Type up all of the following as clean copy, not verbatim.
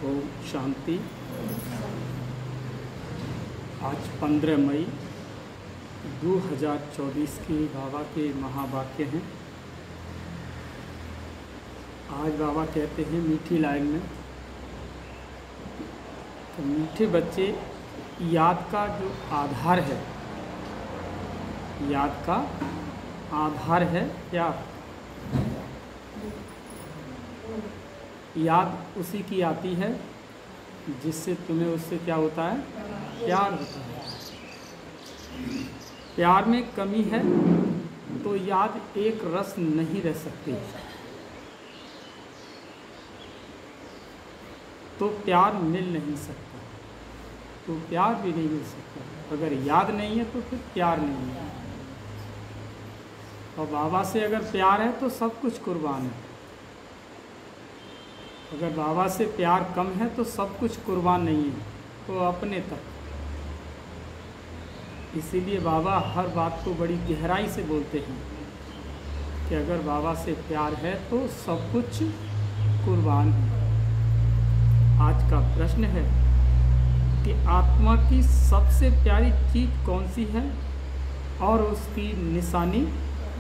ओम शांति। आज 15 मई 2024 के बाबा के महावाक्य हैं। आज बाबा कहते हैं मीठी लाइन में, तो मीठे बच्चे याद का जो आधार है, याद का आधार है प्यार। याद उसी की आती है जिससे तुम्हें उससे क्या होता है, प्यार होता है। प्यार में कमी है तो याद एक रस नहीं रह सकती, तो प्यार मिल नहीं सकता, तो प्यार भी नहीं मिल सकता। अगर याद नहीं है तो फिर प्यार नहीं है। और बाबा से अगर प्यार है तो सब कुछ कुर्बान है। अगर बाबा से प्यार कम है तो सब कुछ कुर्बान नहीं है, तो अपने तक। इसीलिए बाबा हर बात को बड़ी गहराई से बोलते हैं कि अगर बाबा से प्यार है तो सब कुछ कुर्बान है। आज का प्रश्न है कि आत्मा की सबसे प्यारी चीज़ कौन सी है और उसकी निशानी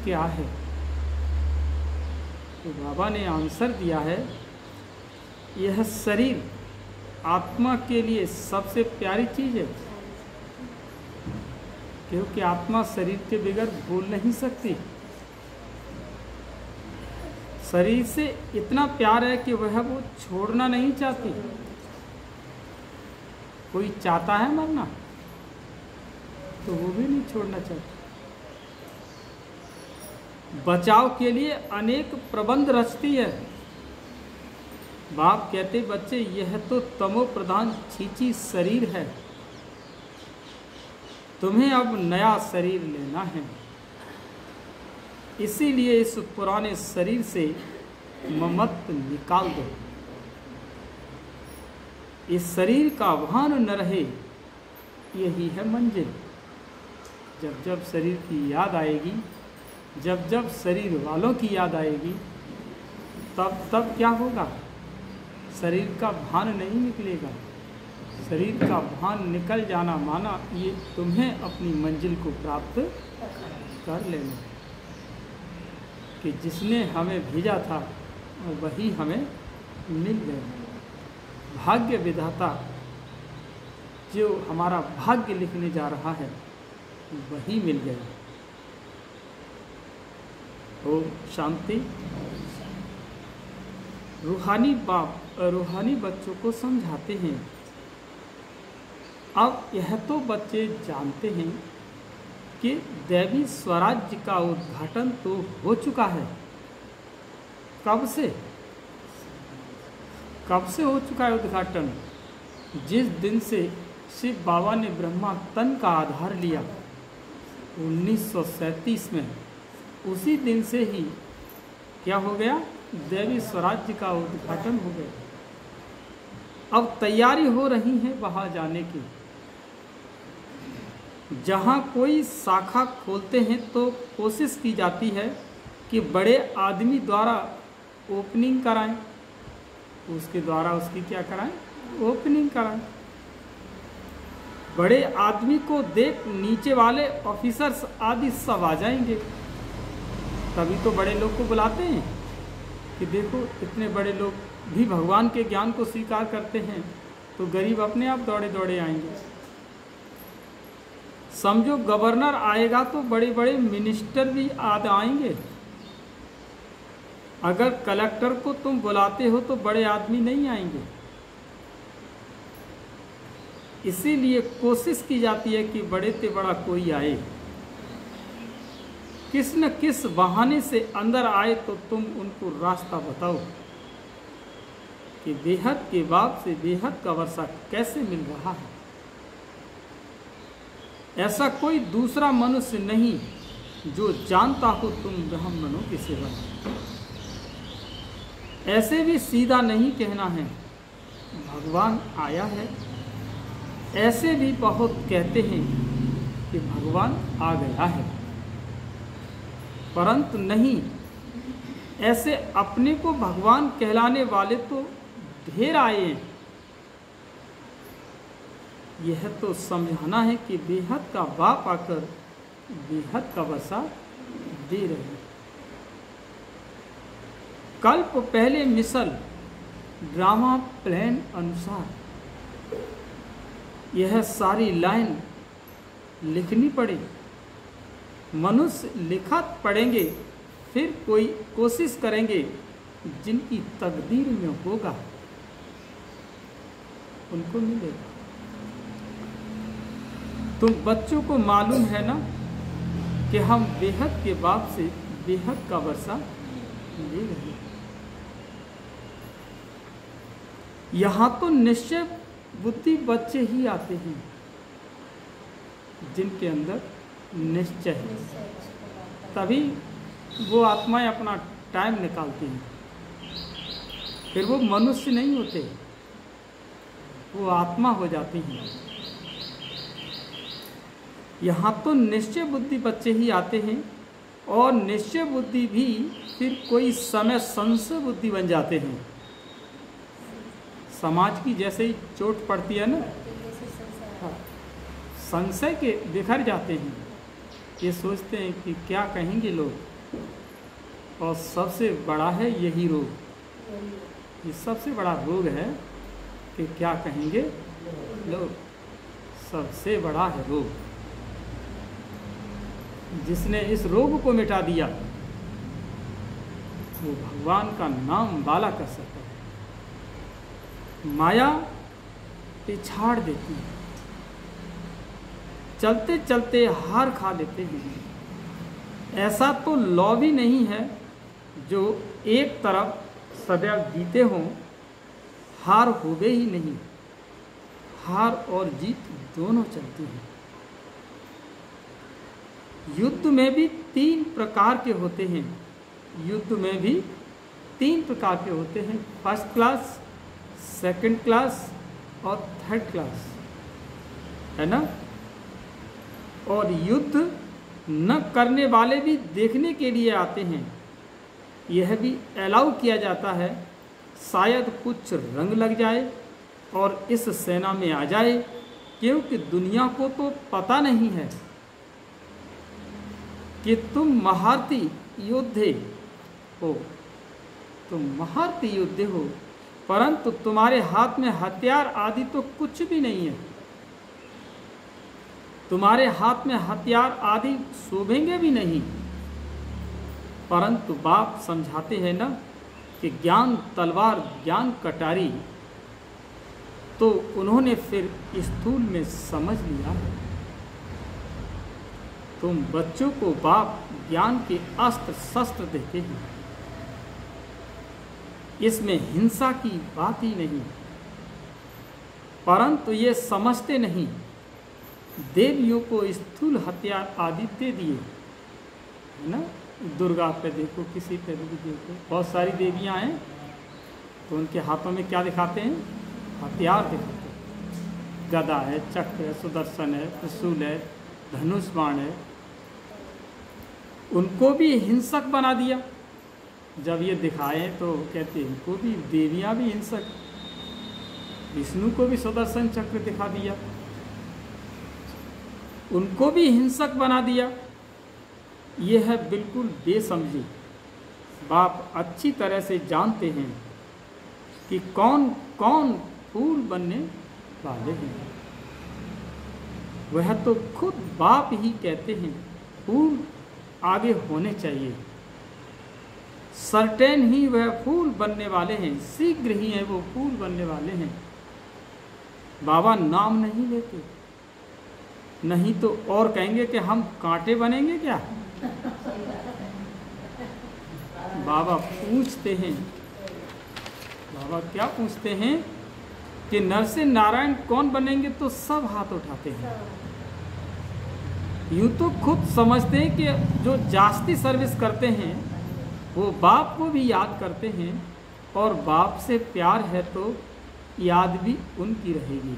क्या है। तो बाबा ने आंसर दिया है, यह शरीर आत्मा के लिए सबसे प्यारी चीज़ है, क्योंकि आत्मा शरीर के बगैर बोल नहीं सकती। शरीर से इतना प्यार है कि वह वो छोड़ना नहीं चाहती। कोई चाहता है मरना तो वो भी नहीं छोड़ना चाहता। बचाव के लिए अनेक प्रबंध रचती है। बाप कहते, बच्चे यह तो तमो प्रधान छींची शरीर है, तुम्हें अब नया शरीर लेना है। इसीलिए इस पुराने शरीर से ममत्व निकाल दो। इस शरीर का भान न रहे, यही है मंजिल। जब जब शरीर की याद आएगी, जब जब शरीर वालों की याद आएगी, तब तब क्या होगा, शरीर का भान नहीं निकलेगा। शरीर का भान निकल जाना माना ये तुम्हें अपनी मंजिल को प्राप्त कर लेना, कि जिसने हमें भेजा था और वही हमें मिल गया। भाग्य विधाता जो हमारा भाग्य लिखने जा रहा है वही मिल गया। ओम शांति। रूहानी बाप रूहानी बच्चों को समझाते हैं। अब यह तो बच्चे जानते हैं कि दैवी स्वराज्य का उद्घाटन तो हो चुका है। कब से हो चुका है उद्घाटन? जिस दिन से शिव बाबा ने ब्रह्मा तन का आधार लिया 1937 में, उसी दिन से ही क्या हो गया, दैवी स्वराज्य का उद्घाटन हो गया। अब तैयारी हो रही है वहाँ जाने की। जहाँ कोई शाखा खोलते हैं तो कोशिश की जाती है कि बड़े आदमी द्वारा ओपनिंग कराएं, उसके द्वारा उसकी क्या कराएं, ओपनिंग कराएं। बड़े आदमी को देख नीचे वाले ऑफिसर्स आदि सब आ जाएंगे। तभी तो बड़े लोग को बुलाते हैं कि देखो इतने बड़े लोग भी भगवान के ज्ञान को स्वीकार करते हैं, तो गरीब अपने आप दौड़े दौड़े आएंगे। समझो गवर्नर आएगा तो बड़े बड़े मिनिस्टर भी आएंगे। अगर कलेक्टर को तुम बुलाते हो तो बड़े आदमी नहीं आएंगे। इसीलिए कोशिश की जाती है कि बड़े से बड़ा कोई आए, किस न किस बहाने से अंदर आए, तो तुम उनको रास्ता बताओ कि बेहद के बाप से बेहद का वर्षा कैसे मिल रहा है। ऐसा कोई दूसरा मनुष्य नहीं जो जानता हो तुम ब्राह्मणों की सेवा। ऐसे भी सीधा नहीं कहना है भगवान आया है। ऐसे भी बहुत कहते हैं कि भगवान आ गया है, परंतु नहीं। ऐसे अपने को भगवान कहलाने वाले तो ढेर आए हैं, यह तो समझाना है कि बेहद का बाप आकर बेहद का वर्षा दे रहे हैं। कल्प पहले मिसल ड्रामा प्लान अनुसार यह सारी लाइन लिखनी पड़ी। मनुष्य लिखत पढ़ेंगे, फिर कोई कोशिश करेंगे, जिनकी तकदीर में होगा उनको मिलेगा। तुम बच्चों को मालूम है ना कि हम बेहद के बाप से बेहद का वर्षा ले रहे हैं। यहाँ तो निश्चय बुद्धि बच्चे ही आते हैं जिनके अंदर निश्चय है, तभी वो आत्माएं अपना टाइम निकालती हैं। फिर वो मनुष्य नहीं होते, वो आत्मा हो जाती हैं। यहाँ तो निश्चय बुद्धि बच्चे ही आते हैं, और निश्चय बुद्धि भी फिर कोई समय संशय बुद्धि बन जाते हैं। समाज की जैसे ही चोट पड़ती है ना, संशय के बिखर जाते हैं। ये सोचते हैं कि क्या कहेंगे लोग, और सबसे बड़ा है यही रोग। ये सबसे बड़ा रोग है कि क्या कहेंगे लोग, सबसे बड़ा है रोग। जिसने इस रोग को मिटा दिया वो भगवान का नाम बाला कर सकता है। माया पिछाड़ देती है, चलते चलते हार खा लेते हैं। ऐसा तो लौ भी नहीं है जो एक तरफ सदैव जीते हों, हार हो गए ही नहीं। हार और जीत दोनों चलती हैं। युद्ध में भी 3 प्रकार के होते हैं। युद्ध में भी 3 प्रकार के होते हैं, फर्स्ट क्लास, सेकंड क्लास और थर्ड क्लास, है ना। और युद्ध न करने वाले भी देखने के लिए आते हैं। यह भी अलाउ किया जाता है, शायद कुछ रंग लग जाए और इस सेना में आ जाए, क्योंकि दुनिया को तो पता नहीं है कि तुम महारथी योद्धे हो। तुम महारथी योद्धे हो, परंतु तुम्हारे हाथ में हथियार आदि तो कुछ भी नहीं है। तुम्हारे हाथ में हथियार आदि शोभेंगे भी नहीं। परंतु बाप समझाते हैं ना कि ज्ञान तलवार, ज्ञान कटारी, तो उन्होंने फिर स्थूल में समझ लिया। तुम बच्चों को बाप ज्ञान के अस्त्र शस्त्र देते हैं, इसमें हिंसा की बात ही नहीं। परंतु ये समझते नहीं, देवियों को स्थूल हथियार आदि दे दिए, है ना। दुर्गा पे देखो, किसी पे भी देखो, बहुत सारी देवियां हैं, तो उनके हाथों में क्या दिखाते हैं, हथियार दिखाते हैं। गदा है, चक्र है, सुदर्शन है, त्रिशूल है, धनुष बाण है। उनको भी हिंसक बना दिया। जब ये दिखाए तो कहते हैं इनको भी, देवियां भी हिंसक। विष्णु को भी सुदर्शन चक्र दिखा दिया, उनको भी हिंसक बना दिया। यह है बिल्कुल बेसमझी। बाप अच्छी तरह से जानते हैं कि कौन कौन फूल बनने वाले हैं। वह तो खुद बाप ही कहते हैं फूल आगे होने चाहिए, सर्टेन ही वह फूल बनने वाले हैं, शीघ्र ही है वो फूल बनने वाले हैं। बाबा नाम नहीं लेते, नहीं तो और कहेंगे कि हम कांटे बनेंगे क्या। बाबा पूछते हैं, बाबा क्या पूछते हैं कि नरसिंह नारायण कौन बनेंगे, तो सब हाथ उठाते हैं। यूँ तो खुद समझते हैं कि जो जास्ती सर्विस करते हैं वो बाप को भी याद करते हैं, और बाप से प्यार है तो याद भी उनकी रहेगी।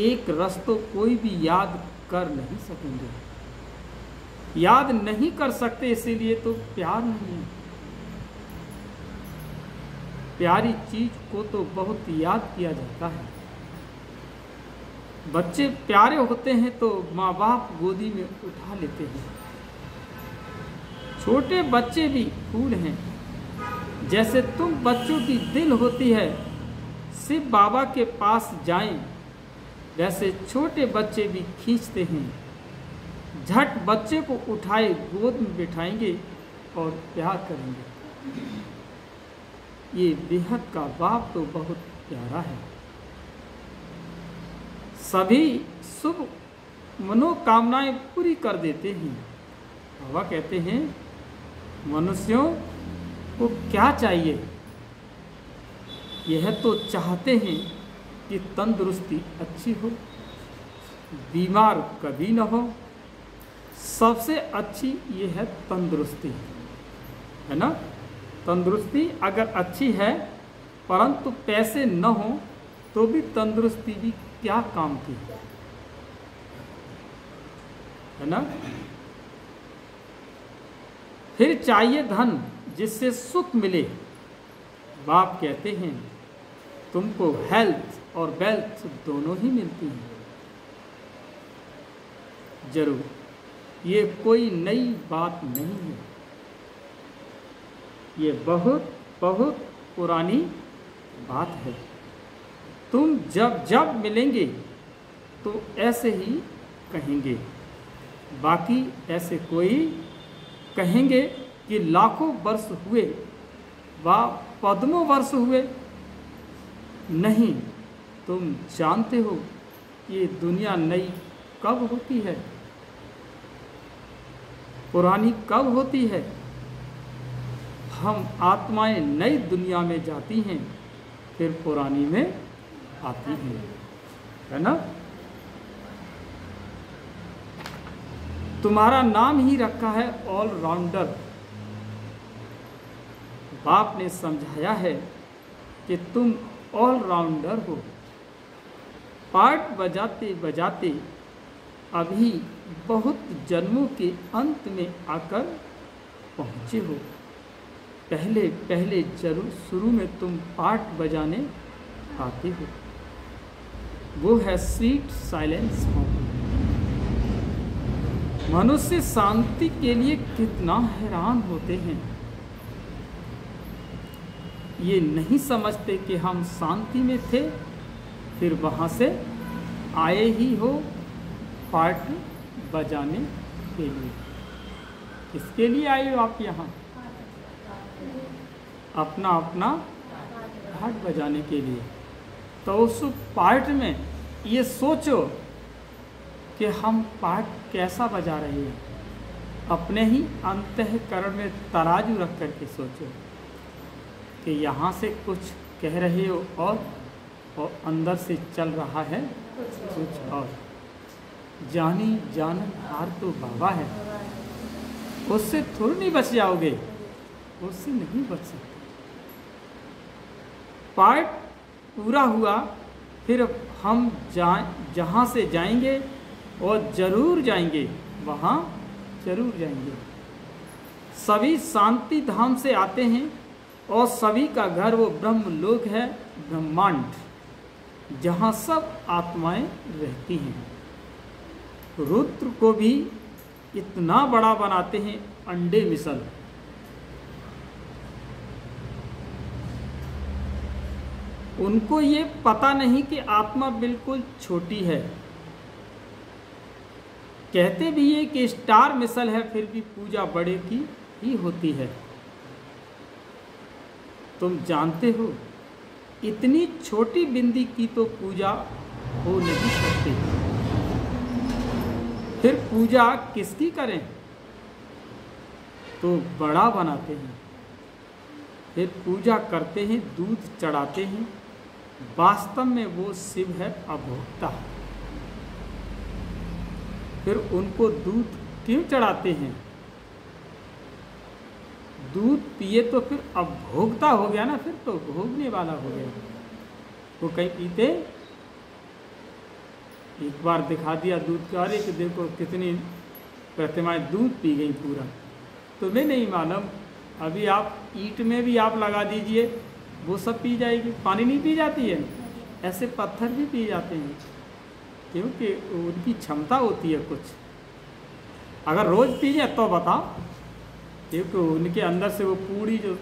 एक रस तो कोई भी याद कर नहीं सकेंगे, याद नहीं कर सकते, इसीलिए तो प्यार नहीं है। प्यारी चीज को तो बहुत याद किया जाता है, बच्चे प्यारे होते हैं तो माँ बाप गोदी में उठा लेते हैं। छोटे बच्चे भी फूल हैं, जैसे तुम बच्चों की दिल होती है शिव बाबा के पास जाएं, वैसे छोटे बच्चे भी खींचते हैं। झट बच्चे को उठाए गोद में बिठाएंगे और प्यार करेंगे। ये बेहद का बाप तो बहुत प्यारा है। सभी शुभ मनोकामनाएं पूरी कर देते हैं। बाबा कहते हैं मनुष्यों को क्या चाहिए, यह तो चाहते हैं कि तंदुरुस्ती अच्छी हो, बीमार कभी न हो। सबसे अच्छी ये है तंदुरुस्ती, है ना। तंदुरुस्ती अगर अच्छी है परंतु पैसे न हो तो भी तंदुरुस्ती भी क्या काम की, है ना। फिर चाहिए धन जिससे सुख मिले। बाप कहते हैं तुमको हेल्थ और वेल्थ दोनों ही मिलती हैं। जरूर ये कोई नई बात नहीं है, ये बहुत बहुत पुरानी बात है। तुम जब जब मिलेंगे तो ऐसे ही कहेंगे। बाकी ऐसे कोई कहेंगे कि लाखों वर्ष हुए व पद्मों वर्ष हुए, नहीं। तुम जानते हो ये दुनिया नई कब होती है, पुरानी कब होती है। हम आत्माएं नई दुनिया में जाती हैं, फिर पुरानी में आती हैं, है ना। तुम्हारा नाम ही रखा है ऑलराउंडर। बाप ने समझाया है कि तुम ऑलराउंडर हो। पार्ट बजाते बजाते अभी बहुत जन्मों के अंत में आकर पहुँचे हो। पहले पहले जरूर शुरू में तुम पार्ट बजाने आते हो, वो है स्वीट साइलेंस होम। मनुष्य शांति के लिए कितना हैरान होते हैं। ये नहीं समझते कि हम शांति में थे, फिर वहाँ से आए ही हो पार्ट बजाने के लिए। किसके लिए आए हो आप यहाँ? अपना अपना पार्ट बजाने के लिए। तो उस पार्ट में ये सोचो कि हम पार्ट कैसा बजा रहे हैं। अपने ही अंतःकरण में तराजू रख करके सोचो कि यहाँ से कुछ कह रहे हो और अंदर से चल रहा है कुछ और। जानी जानन हार तो बाबा है, उससे थोड़ी नहीं बच जाओगे, उससे नहीं बच सकते। पार्ट पूरा हुआ, फिर हम जहाँ से जाएंगे और जरूर जाएंगे, वहाँ जरूर जाएंगे। सभी शांति धाम से आते हैं और सभी का घर वो ब्रह्म लोक है, ब्रह्मांड, जहाँ सब आत्माएं रहती हैं। रुद्र को भी इतना बड़ा बनाते हैं अंडे मिसल। उनको ये पता नहीं कि आत्मा बिल्कुल छोटी है। कहते भी ये कि स्टार मिसल है, फिर भी पूजा बड़े की ही होती है। तुम जानते हो इतनी छोटी बिंदी की तो पूजा हो नहीं सकती, फिर पूजा किसकी करें? तो बड़ा बनाते हैं, फिर पूजा करते हैं, दूध चढ़ाते हैं। वास्तव में वो शिव है अभोक्ता। फिर उनको दूध क्यों चढ़ाते हैं? दूध पिए तो फिर अभोक्ता हो गया ना, फिर तो भोगने वाला हो गया। वो कहीं पीते, एक बार दिखा दिया दूध का, अरे कि देखो कितनी प्रतिमाएं दूध पी गई पूरा। तो मैं नहीं मालूम, अभी आप ईंट में भी आप लगा दीजिए, वो सब पी जाएगी। पानी नहीं पी जाती है, ऐसे पत्थर भी पी जाते हैं। क्योंकि उनकी क्षमता होती है कुछ। अगर रोज़ पी जाए तो बताओ, क्योंकि उनके अंदर से वो पूरी जो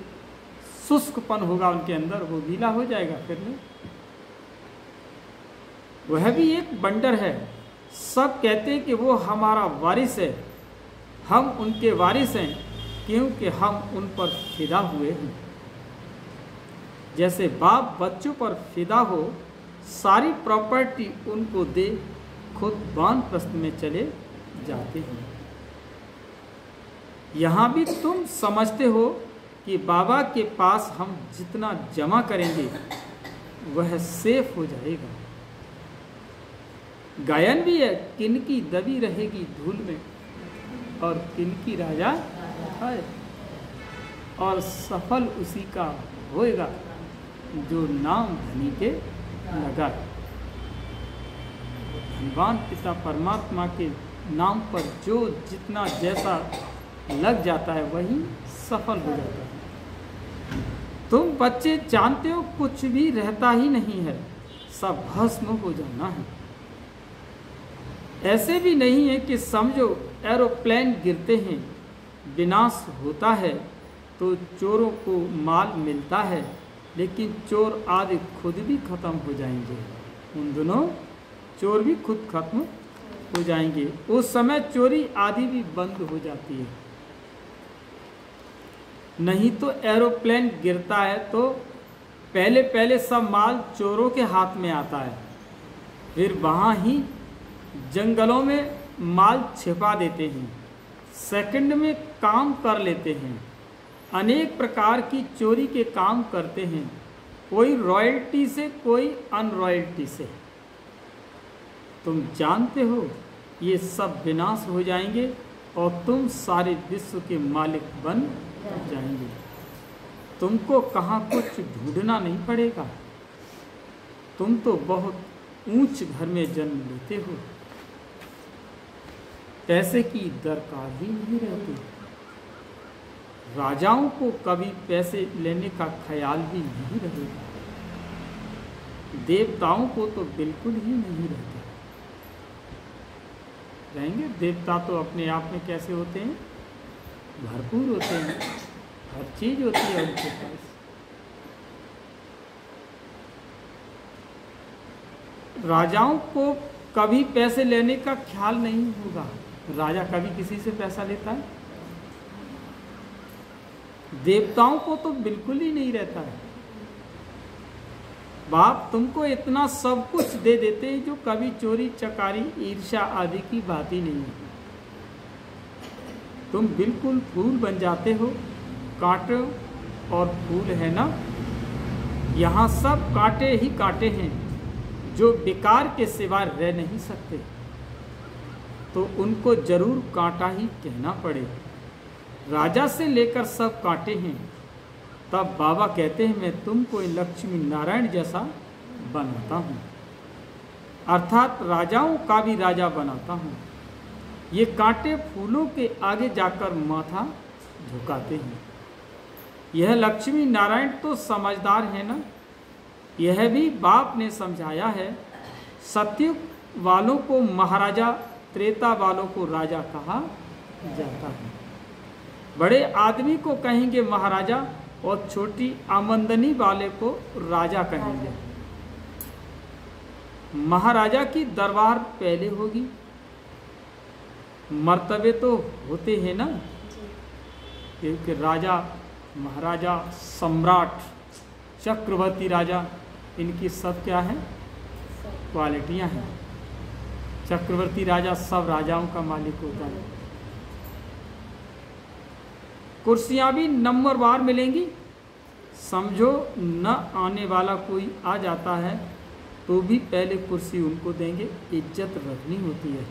शुष्कपन होगा उनके अंदर वो गीला हो जाएगा फिर नहीं। वह भी एक बंडर है। सब कहते हैं कि वो हमारा वारिस है, हम उनके वारिस हैं क्योंकि हम उन पर फिदा हुए हैं। जैसे बाप बच्चों पर फिदा हो, सारी प्रॉपर्टी उनको दे, खुद वानप्रस्थ में चले जाते हैं। यहाँ भी तुम समझते हो कि बाबा के पास हम जितना जमा करेंगे वह सेफ हो जाएगा। गायन भी है, किनकी दबी रहेगी धूल में और किनकी राजा है, और सफल उसी का होएगा जो नाम धनी के लगा। धनवान पिता परमात्मा के नाम पर जो जितना जैसा लग जाता है वही सफल हो जाता है। तुम बच्चे जानते हो कुछ भी रहता ही नहीं है, सब भस्म हो जाना है। ऐसे भी नहीं है कि समझो एरोप्लेन गिरते हैं, विनाश होता है तो चोरों को माल मिलता है, लेकिन चोर आदि खुद भी खत्म हो जाएंगे। उन दोनों चोर भी खुद खत्म हो जाएंगे। उस समय चोरी आदि भी बंद हो जाती है। नहीं तो एरोप्लेन गिरता है तो पहले पहले सब माल चोरों के हाथ में आता है, फिर वहाँ ही जंगलों में माल छिपा देते हैं, सेकंड में काम कर लेते हैं, अनेक प्रकार की चोरी के काम करते हैं, कोई रॉयल्टी से कोई अनरॉयल्टी से। तुम जानते हो ये सब विनाश हो जाएंगे और तुम सारे विश्व के मालिक बन जाएंगे। तुमको कहाँ कुछ ढूंढना नहीं पड़ेगा, तुम तो बहुत ऊंच घर में जन्म लेते हो, पैसे की दरकार ही नहीं रहती। राजाओं को कभी पैसे लेने का ख्याल भी नहीं रहेगा, देवताओं को तो बिल्कुल ही नहीं रहता। रहेंगे देवता तो अपने आप में कैसे होते हैं, भरपूर होते हैं, हर चीज होती है उनके पास। राजाओं को कभी पैसे लेने का ख्याल नहीं होगा। राजा कभी किसी से पैसा लेता है? देवताओं को तो बिल्कुल ही नहीं रहता है। बाप तुमको इतना सब कुछ दे देते हैं जो कभी चोरी चकारी ईर्ष्या आदि की बात ही नहीं है। तुम बिल्कुल फूल बन जाते हो, कांटे और फूल है ना, यहाँ सब कांटे ही कांटे हैं जो बेकार के सिवा रह नहीं सकते, तो उनको जरूर कांटा ही कहना पड़े। राजा से लेकर सब कांटे हैं। तब बाबा कहते हैं मैं तुमको लक्ष्मी नारायण जैसा बनाता हूँ, अर्थात राजाओं का भी राजा बनाता हूँ। ये कांटे फूलों के आगे जाकर माथा झुकाते हैं। यह लक्ष्मी नारायण तो समझदार है ना, यह भी बाप ने समझाया है। सत्युग वालों को महाराजा, त्रेता वालों को राजा कहा जाता है। बड़े आदमी को कहेंगे महाराजा और छोटी आमदनी वाले को राजा कहेंगे। महाराजा की दरबार पहले होगी, मर्तबे तो होते हैं ना, क्योंकि राजा, महाराजा, सम्राट, चक्रवर्ती राजा, इनकी सब क्या है, क्वालिटियां हैं। चक्रवर्ती राजा सब राजाओं का मालिक होता है। कुर्सियां भी नंबरवार मिलेंगी। समझो न आने वाला कोई आ जाता है तो भी पहले कुर्सी उनको देंगे, इज्जत रखनी होती है।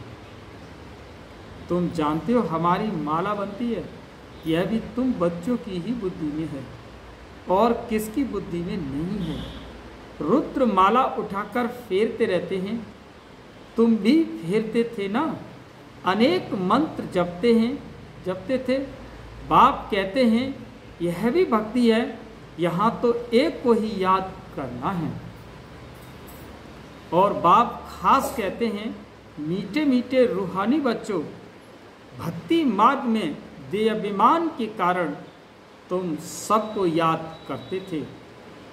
तुम जानते हो हमारी माला बनती है, यह भी तुम बच्चों की ही बुद्धि में है और किसकी बुद्धि में नहीं है। रुद्र माला उठाकर फेरते रहते हैं, तुम भी फेरते थे ना, अनेक मंत्र जपते थे। बाप कहते हैं यह भी भक्ति है, यहाँ तो एक को ही याद करना है। और बाप खास कहते हैं, मीठे मीठे रूहानी बच्चों, भक्ति मार्ग में देहाभिमान के कारण तुम सबको याद करते थे,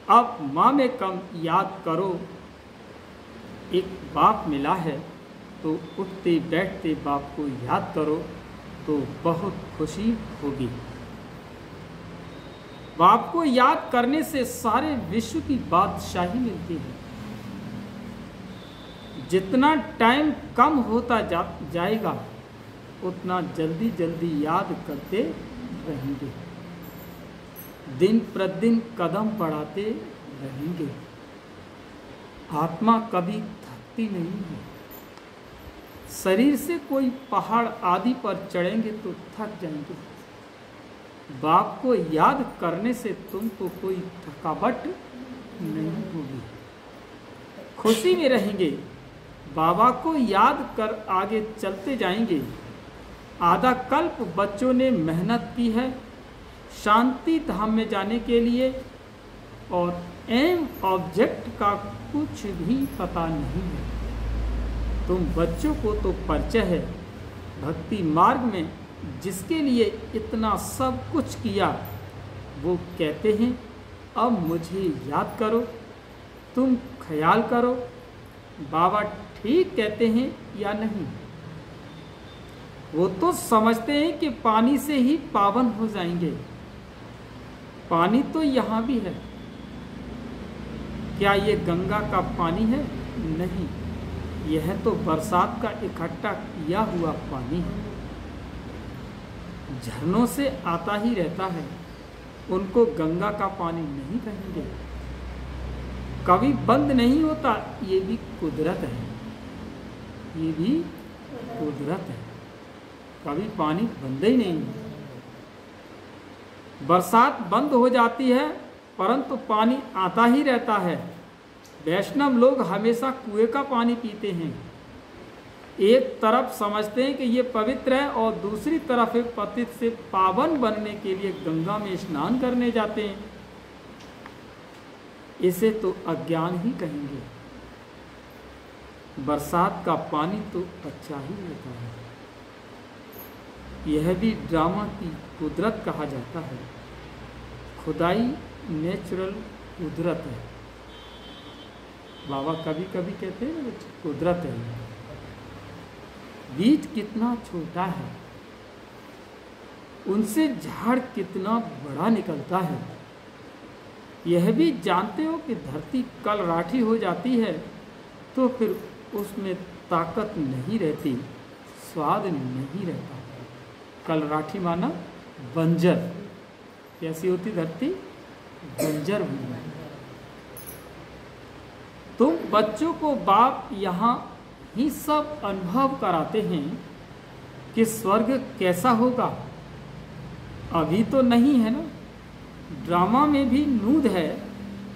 अब माँ में कम याद करो। एक बाप मिला है तो उठते बैठते बाप को याद करो तो बहुत खुशी होगी। बाप को याद करने से सारे विश्व की बादशाही मिलती है। जितना टाइम कम होता जाएगा उतना जल्दी जल्दी याद करते रहेंगे, दिन प्रतिदिन कदम बढ़ाते रहेंगे। आत्मा कभी थकती नहीं है। शरीर से कोई पहाड़ आदि पर चढ़ेंगे तो थक जाएंगे। बाप को याद करने से तुमको कोई थकावट नहीं होगी, खुशी में रहेंगे। बाबा को याद कर आगे चलते जाएंगे। आधा कल्प बच्चों ने मेहनत की है शांति धाम में जाने के लिए, और एम ऑब्जेक्ट का कुछ भी पता नहीं है। तुम बच्चों को तो परिचय है भक्ति मार्ग में, जिसके लिए इतना सब कुछ किया। वो कहते हैं अब मुझे याद करो, तुम ख्याल करो बाबा ठीक कहते हैं या नहीं। वो तो समझते हैं कि पानी से ही पावन हो जाएंगे। पानी तो यहाँ भी है। क्या ये गंगा का पानी है? नहीं, यह तो बरसात का इकट्ठा किया हुआ पानी है। झरनों से आता ही रहता है, उनको गंगा का पानी नहीं कहेंगे। कभी बंद नहीं होता, ये भी कुदरत है। ये भी कुदरत है, कभी पानी बंद ही नहीं। बरसात बंद हो जाती है परंतु पानी आता ही रहता है। वैष्णव लोग हमेशा कुएं का पानी पीते हैं। एक तरफ समझते हैं कि ये पवित्र है और दूसरी तरफ एक पतित से पावन बनने के लिए गंगा में स्नान करने जाते हैं। इसे तो अज्ञान ही कहेंगे। बरसात का पानी तो अच्छा ही होता है। यह भी ड्रामा की कुदरत कहा जाता है। खुदाई नेचुरल कुदरत है। बाबा कभी कभी कहते हैं ना कुदरत है। बीज कितना छोटा है, उनसे झाड़ कितना बड़ा निकलता है। यह भी जानते हो कि धरती कल राठी हो जाती है तो फिर उसमें ताकत नहीं रहती, स्वाद नहीं रहता। कल राठी माना बंजर। कैसी होती धरती? बंजर भूमि। तुम बच्चों को बाप यहाँ ही सब अनुभव कराते हैं कि स्वर्ग कैसा होगा। अभी तो नहीं है ना। ड्रामा में भी नूद है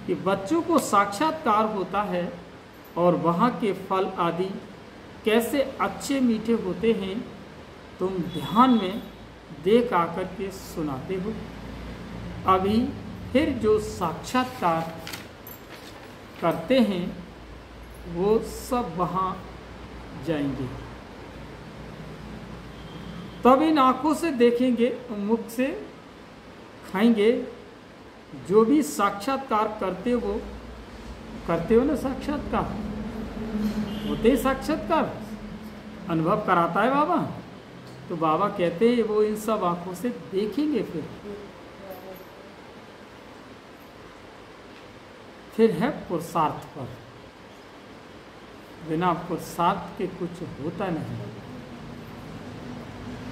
कि बच्चों को साक्षात्कार होता है और वहाँ के फल आदि कैसे अच्छे मीठे होते हैं तुम ध्यान में देख आकर के सुनाते हो। अभी फिर जो साक्षात्कार करते हैं वो सब वहाँ जाएंगे, तब इन आँखों से देखेंगे, मुख से खाएंगे। जो भी साक्षात्कार करते हो ना, साक्षात्कार होते ही साक्षात्कार अनुभव कराता है बाबा। तो बाबा कहते हैं वो इन सब आँखों से देखेंगे। फिर है पुरुषार्थ पर। बिना पुरुषार्थ के कुछ होता नहीं।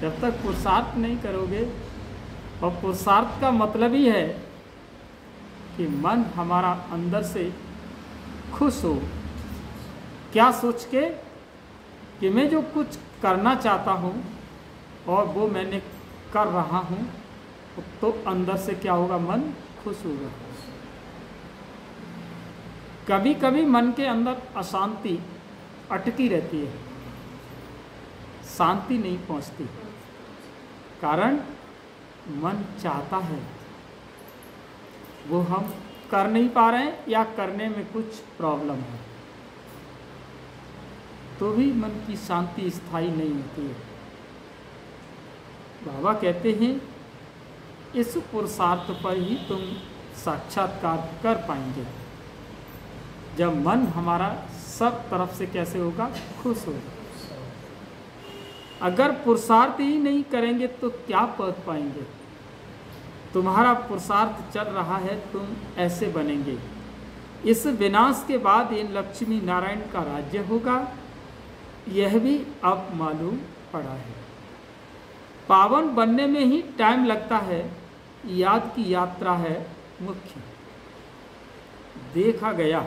जब तक पुरुषार्थ नहीं करोगे, और पुरुषार्थ का मतलब ही है कि मन हमारा अंदर से खुश हो। क्या सोच के कि मैं जो कुछ करना चाहता हूँ और वो मैंने कर रहा हूँ, तो अंदर से क्या होगा? मन खुश होगा। कभी कभी मन के अंदर अशांति अटकी रहती है, शांति नहीं पहुँचती। कारण मन चाहता है, वो हम कर नहीं पा रहे हैं या करने में कुछ प्रॉब्लम है। तो भी मन की शांति स्थायी नहीं होती है। बाबा कहते हैं इस पुरुषार्थ पर ही तुम साक्षात्कार कर पाएंगे, जब मन हमारा सब तरफ से कैसे होगा, खुश होगा। अगर पुरुषार्थ ही नहीं करेंगे तो क्या पद पाएंगे। तुम्हारा पुरुषार्थ चल रहा है, तुम ऐसे बनेंगे। इस विनाश के बाद इन लक्ष्मी नारायण का राज्य होगा, यह भी अब मालूम पड़ा है। पावन बनने में ही टाइम लगता है, याद की यात्रा है मुख्य। देखा गया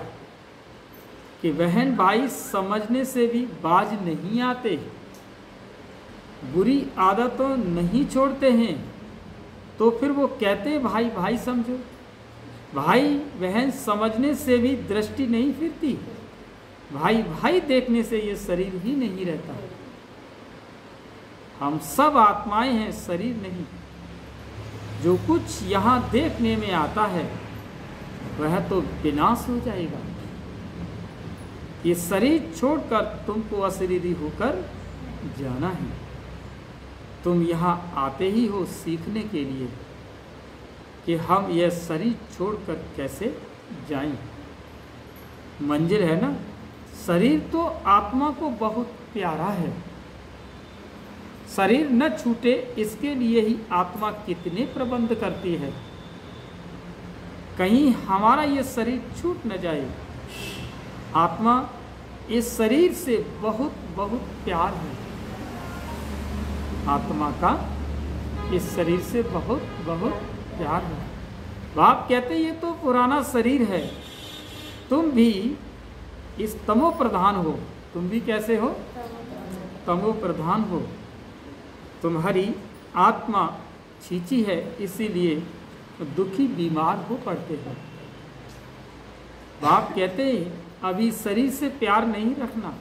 कि बहन भाई समझने से भी बाज नहीं आते, बुरी आदतों नहीं छोड़ते हैं, तो फिर वो कहते भाई भाई समझो। भाई बहन समझने से भी दृष्टि नहीं फिरती, भाई भाई देखने से ये शरीर ही नहीं रहता। हम सब आत्माएं हैं, शरीर नहीं। जो कुछ यहाँ देखने में आता है वह तो विनाश हो जाएगा। ये शरीर छोड़कर तुमको अशरीरी होकर जाना है। तुम यहाँ आते ही हो सीखने के लिए कि हम यह शरीर छोड़कर कैसे जाएं। मंजिल है ना, शरीर तो आत्मा को बहुत प्यारा है। शरीर न छूटे इसके लिए ही आत्मा कितने प्रबंध करती है। कहीं हमारा ये शरीर छूट न जाए। आत्मा इस शरीर से बहुत बहुत प्यार है। आत्मा का इस शरीर से बहुत बहुत प्यार है। बाप कहते ये तो पुराना शरीर है, तुम भी इस तमो प्रधान हो। तुम भी कैसे हो, तमो प्रधान हो। तुम्हारी आत्मा छींची है, इसीलिए दुखी बीमार हो पड़ते हैं। बाप कहते हैं अभी शरीर से प्यार नहीं रखना,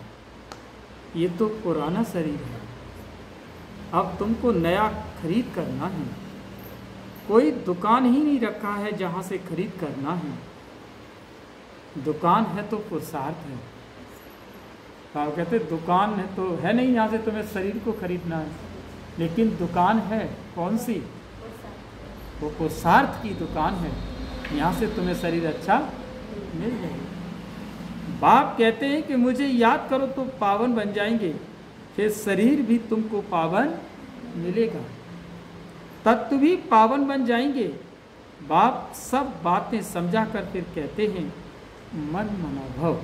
ये तो पुराना शरीर है। अब तुमको नया खरीद करना है। कोई दुकान ही नहीं रखा है जहाँ से खरीद करना है। दुकान है तो पुरुषार्थ है। बाप कहते दुकान है तो है नहीं यहाँ से तुम्हें शरीर को खरीदना है, लेकिन दुकान है कौन सी, वो पुरुषार्थ की दुकान है। यहाँ से तुम्हें शरीर अच्छा मिल जाएगा। बाप कहते हैं कि मुझे याद करो तो पावन बन जाएंगे, फिर शरीर भी तुमको पावन मिलेगा, तत्व भी पावन बन जाएंगे। बाप सब बातें समझा कर फिर कहते हैं मन मना भव।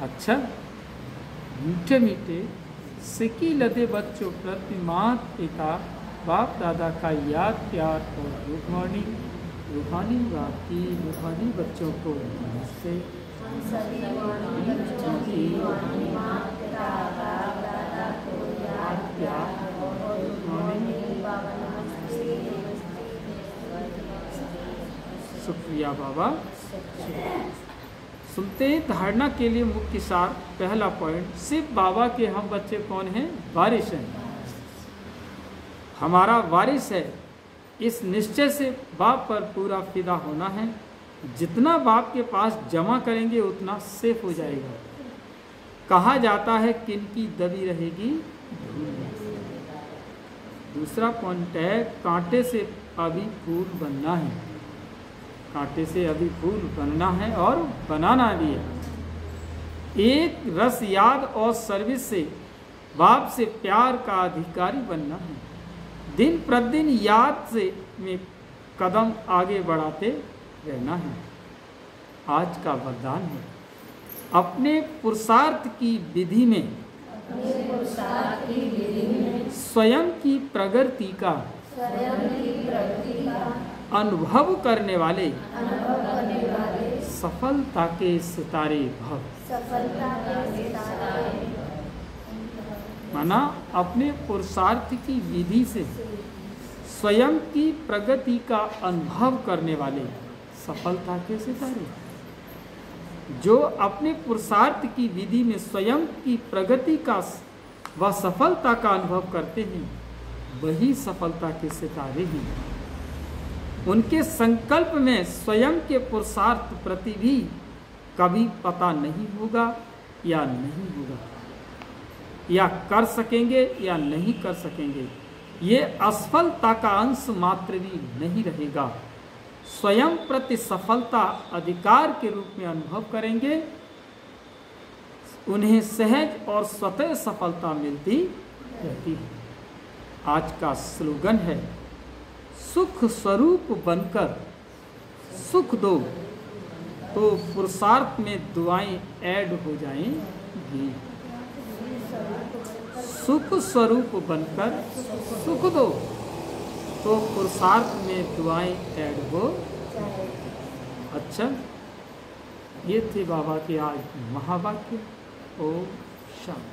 अच्छा, मीठे मीठे सिकी लदे बच्चों प्रति माता पिता बाप दादा का याद प्यार और रूहानी बाकी रूहानी बच्चों को नमस्ते। शुक्रिया बाबा। सुनते हैं धारणा के लिए मुख्य सार। पहला पॉइंट, सिर्फ बाबा के हम बच्चे कौन हैं, वारिस हैं। हमारा वारिस है, इस निश्चय से बाप पर पूरा फिदा होना है। जितना बाप के पास जमा करेंगे उतना सेफ हो जाएगा। कहा जाता है किनकी दबी रहेगी। दूसरा पॉइंट है, कांटे से अभी फूल बनना है। कांटे से अभी फूल बनना है और बनाना भी है। एक रस याद और सर्विस से बाप से प्यार का अधिकारी बनना है। दिन प्रतिदिन याद से में कदम आगे बढ़ाते रहना है। आज का वरदान है, अपने पुरुषार्थ की विधि में स्वयं की प्रगति का अनुभव करने वाले सफलता के सितारे भव। माना अपने पुरुषार्थ की विधि से स्वयं की प्रगति का अनुभव करने वाले सफलता के सितारे। जो अपने पुरुषार्थ की विधि में स्वयं की प्रगति का व सफलता का अनुभव करते हैं, वही सफलता के सितारे हैं। उनके संकल्प में स्वयं के पुरुषार्थ प्रति भी कभी पता नहीं होगा या नहीं होगा, या कर सकेंगे या नहीं कर सकेंगे, ये असफलता का अंश मात्र भी नहीं रहेगा। स्वयं प्रति सफलता अधिकार के रूप में अनुभव करेंगे। उन्हें सहज और स्वतः सफलता मिलती रहती है। आज का स्लोगन है, सुख स्वरूप बनकर सुख दो तो पुरुषार्थ में दुआएं ऐड हो जाएंगी। सुख स्वरूप बनकर सुख दो तो पुरुषार्थ में दुआएं ऐड हो। अच्छा, ये थे बाबा के आज महावाक्य। ओम शांति।